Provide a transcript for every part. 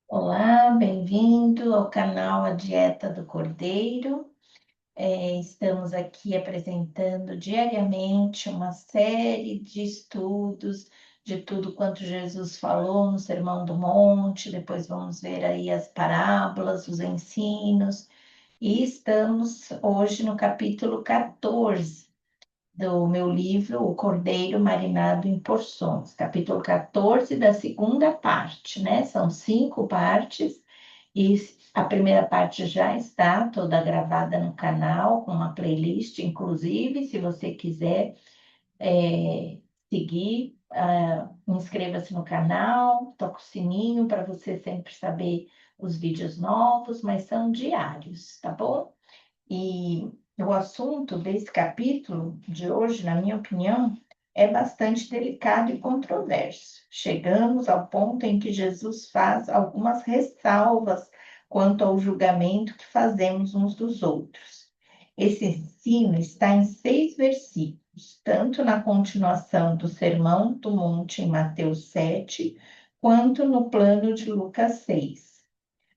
Olá, bem-vindo ao canal A Dieta do Cordeiro. Estamos aqui apresentando diariamente uma série de estudos de tudo quanto Jesus falou no Sermão do Monte. Depois vamos ver aí as parábolas, os ensinos. E estamos hoje no capítulo 14 do meu livro, O Cordeiro Marinado em Porções, capítulo 14 da segunda parte, né? São 5 partes e a primeira parte já está toda gravada no canal, com uma playlist, inclusive, se você quiser seguir, inscreva-se no canal, toca o sininho para você sempre saber os vídeos novos, mas são diários, tá bom? E o assunto desse capítulo de hoje, na minha opinião, é bastante delicado e controverso. Chegamos ao ponto em que Jesus faz algumas ressalvas quanto ao julgamento que fazemos uns dos outros. Esse ensino está em 6 versículos, tanto na continuação do Sermão do Monte em Mateus 7, quanto no plano de Lucas 6.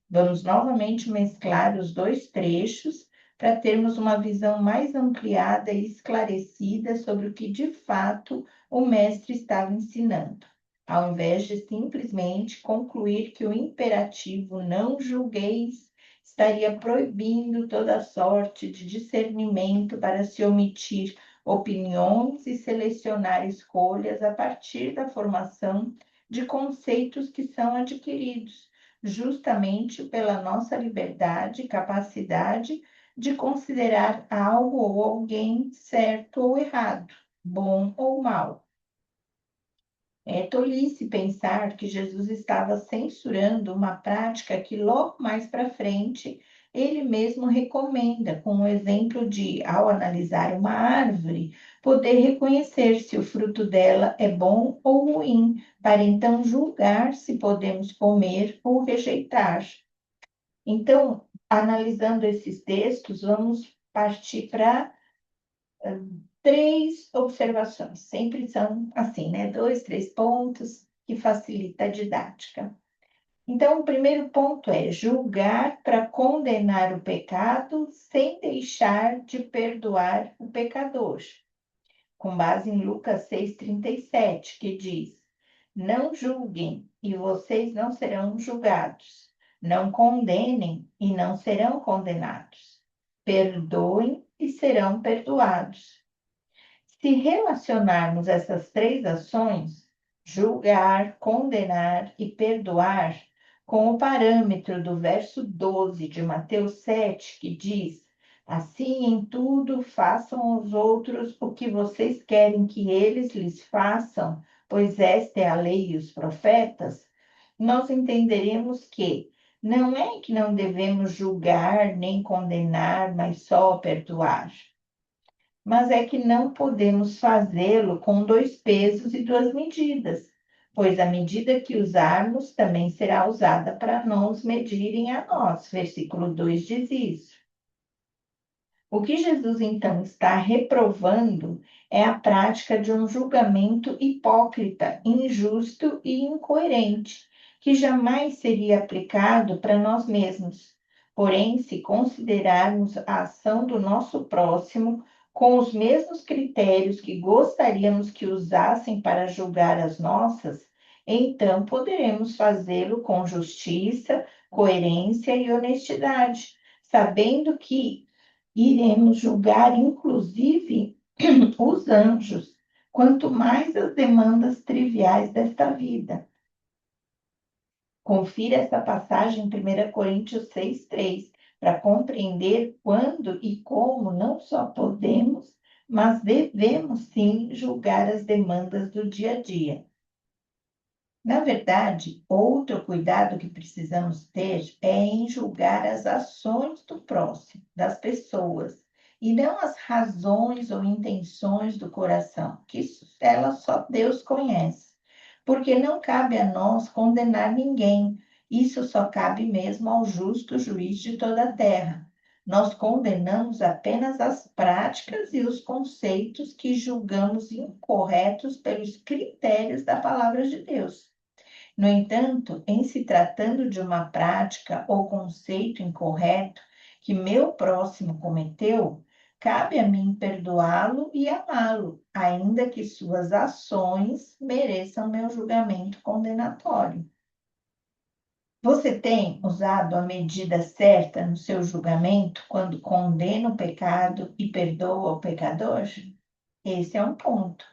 Vamos novamente mesclar os dois trechos para termos uma visão mais ampliada e esclarecida sobre o que de fato o mestre estava ensinando, ao invés de simplesmente concluir que o imperativo não julgueis estaria proibindo toda sorte de discernimento para se omitir opiniões e selecionar escolhas a partir da formação de conceitos que são adquiridos justamente pela nossa liberdade e capacidade de considerar algo ou alguém certo ou errado, bom ou mal. É tolice pensar que Jesus estava censurando uma prática que logo mais para frente ele mesmo recomenda, com o exemplo de, ao analisar uma árvore, poder reconhecer se o fruto dela é bom ou ruim, para então julgar se podemos comer ou rejeitar. Então, analisando esses textos, vamos partir para 3 observações. Sempre são assim, né? 2, 3 pontos que facilita a didática. Então, o primeiro ponto é julgar para condenar o pecado sem deixar de perdoar o pecador, com base em Lucas 6,37, que diz: Não julguem e vocês não serão julgados. Não condenem e não serão condenados. Perdoem e serão perdoados. Se relacionarmos essas 3 ações, julgar, condenar e perdoar, com o parâmetro do verso 12 de Mateus 7, que diz: Assim em tudo façam aos outros o que vocês querem que eles lhes façam, pois esta é a lei e os profetas, nós entenderemos que não é que não devemos julgar nem condenar, mas só perdoar. Mas é que não podemos fazê-lo com 2 pesos e 2 medidas, pois a medida que usarmos também será usada para nos medirem a nós. Versículo 2 diz isso. O que Jesus então está reprovando é a prática de um julgamento hipócrita, injusto e incoerente, que jamais seria aplicado para nós mesmos. Porém, se considerarmos a ação do nosso próximo com os mesmos critérios que gostaríamos que usassem para julgar as nossas, então poderemos fazê-lo com justiça, coerência e honestidade, sabendo que iremos julgar, inclusive, os anjos, quanto mais as demandas triviais desta vida. Confira essa passagem em 1 Coríntios 6,3, para compreender quando e como não só podemos, mas devemos sim julgar as demandas do dia a dia. Na verdade, outro cuidado que precisamos ter é em julgar as ações do próximo, das pessoas, e não as razões ou intenções do coração, que elas só Deus conhece. Porque não cabe a nós condenar ninguém, isso só cabe mesmo ao justo juiz de toda a terra. Nós condenamos apenas as práticas e os conceitos que julgamos incorretos pelos critérios da palavra de Deus. No entanto, em se tratando de uma prática ou conceito incorreto que meu próximo cometeu, cabe a mim perdoá-lo e amá-lo, ainda que suas ações mereçam meu julgamento condenatório. Você tem usado a medida certa no seu julgamento quando condena o pecado e perdoa o pecador? Esse é um ponto.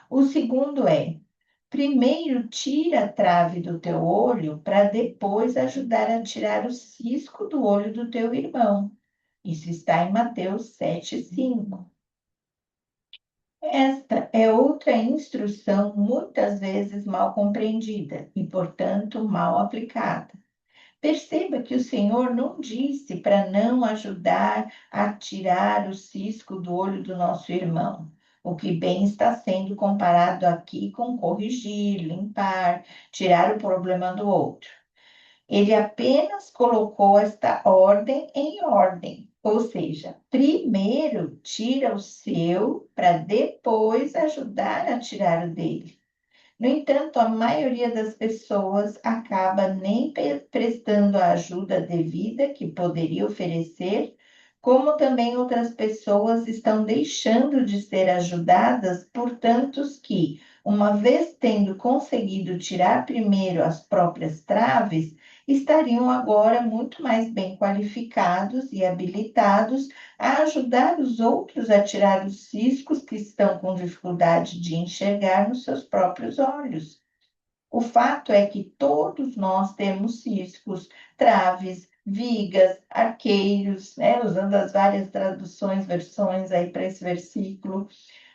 O segundo é: primeiro tira a trave do teu olho para depois ajudar a tirar o cisco do olho do teu irmão. Isso está em Mateus 7,5. Esta é outra instrução muitas vezes mal compreendida e, portanto, mal aplicada. Perceba que o Senhor não disse para não ajudar a tirar o cisco do olho do nosso irmão, o que bem está sendo comparado aqui com corrigir, limpar, tirar o problema do outro. Ele apenas colocou esta ordem, ou seja, primeiro tira o seu para depois ajudar a tirar o dele. No entanto, a maioria das pessoas acaba nem prestando a ajuda devida que poderia oferecer, como também outras pessoas estão deixando de ser ajudadas por tantos que, uma vez tendo conseguido tirar primeiro as próprias traves, estariam agora muito mais bem qualificados e habilitados a ajudar os outros a tirar os ciscos que estão com dificuldade de enxergar nos seus próprios olhos. O fato é que todos nós temos ciscos, traves, vigas, arqueiros, né? Usando as várias traduções, versões aí para esse versículo,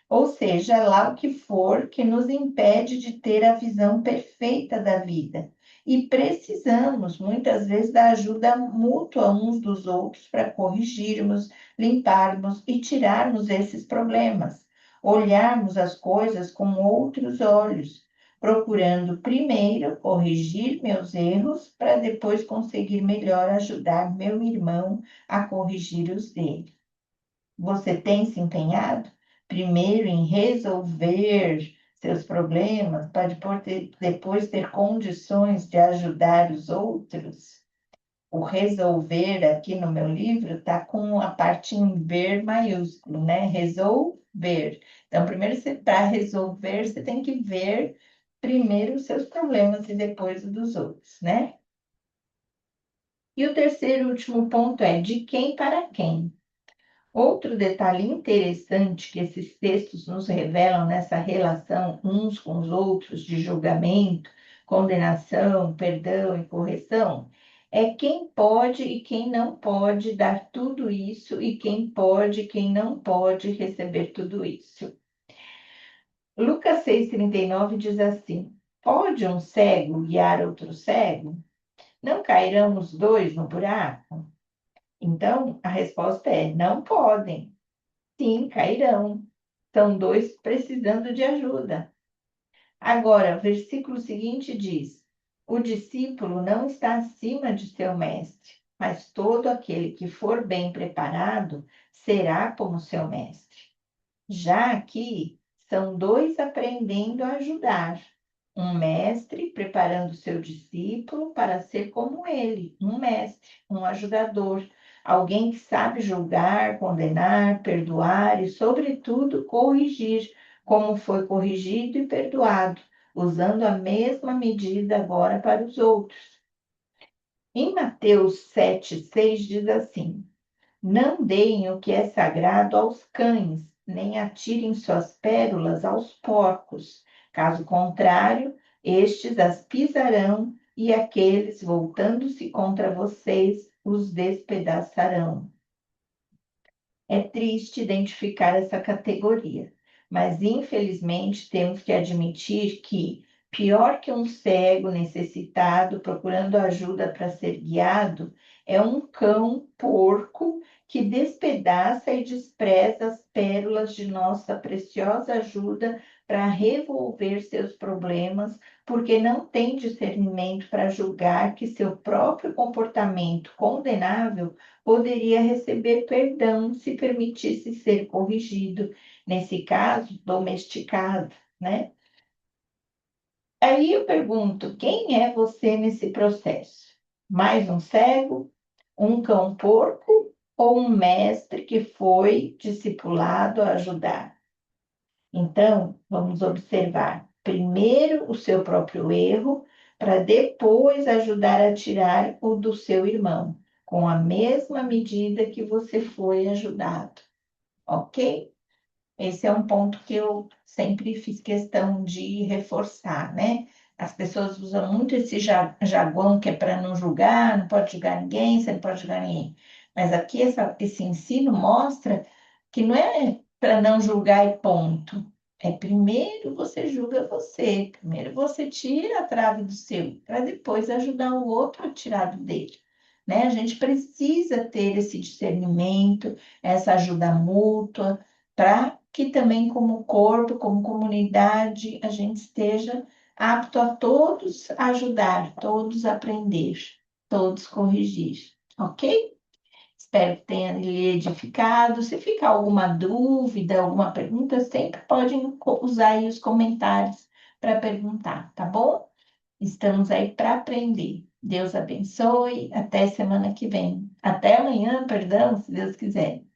ou seja, lá o que for que nos impede de ter a visão perfeita da vida. E precisamos, muitas vezes, da ajuda mútua uns dos outros para corrigirmos, limparmos e tirarmos esses problemas. Olharmos as coisas com outros olhos, procurando primeiro corrigir meus erros para depois conseguir melhor ajudar meu irmão a corrigir os dele. Você tem se empenhado primeiro em resolver seus problemas para depois ter condições de ajudar os outros? O resolver aqui no meu livro está com a parte em ver maiúsculo, né? Resolver. Então, primeiro, para resolver, você tem que ver primeiro os seus problemas e depois os dos outros, né? E o terceiro e último ponto é de quem para quem. Outro detalhe interessante que esses textos nos revelam nessa relação uns com os outros de julgamento, condenação, perdão e correção é quem pode e quem não pode dar tudo isso e quem pode e quem não pode receber tudo isso. Lucas 6,39 diz assim: pode um cego guiar outro cego? Não cairão os dois no buraco? Então, a resposta é: não podem. Sim, cairão. São dois precisando de ajuda. Agora, o versículo seguinte diz: o discípulo não está acima de seu mestre, mas todo aquele que for bem preparado será como seu mestre. Já aqui, são dois aprendendo a ajudar. Um mestre preparando seu discípulo para ser como ele, um mestre, um ajudador, alguém que sabe julgar, condenar, perdoar e, sobretudo, corrigir, como foi corrigido e perdoado, usando a mesma medida agora para os outros. Em Mateus 7,6 diz assim: não deem o que é sagrado aos cães, nem atirem suas pérolas aos porcos. Caso contrário, estes as pisarão e aqueles, voltando-se contra vocês, os despedaçarão. É triste identificar essa categoria, mas infelizmente temos que admitir que, pior que um cego necessitado procurando ajuda para ser guiado, é um cão porco que despedaça e despreza as pérolas de nossa preciosa ajuda para resolver seus problemas, porque não tem discernimento para julgar que seu próprio comportamento condenável poderia receber perdão se permitisse ser corrigido, nesse caso, domesticado, né? Aí eu pergunto, quem é você nesse processo? Mais um cego, um cão-porco ou um mestre que foi discipulado a ajudar? Então, vamos observar primeiro o seu próprio erro, para depois ajudar a tirar o do seu irmão, com a mesma medida que você foi ajudado, ok? Esse é um ponto que eu sempre fiz questão de reforçar, né? As pessoas usam muito esse jargão que é para não julgar, não pode julgar ninguém, você não pode julgar ninguém. Mas aqui esse ensino mostra que não é para não julgar e ponto. É primeiro você julga você, primeiro você tira a trave do seu, para depois ajudar o outro a tirar do dele. Né? A gente precisa ter esse discernimento, essa ajuda mútua para que também, como corpo, como comunidade, a gente esteja apto a todos ajudar, todos aprender, todos corrigir, ok? Espero que tenha lhe edificado. Se ficar alguma dúvida, alguma pergunta, sempre podem usar aí os comentários para perguntar, tá bom? Estamos aí para aprender. Deus abençoe. Até semana que vem. Até amanhã, perdão, se Deus quiser.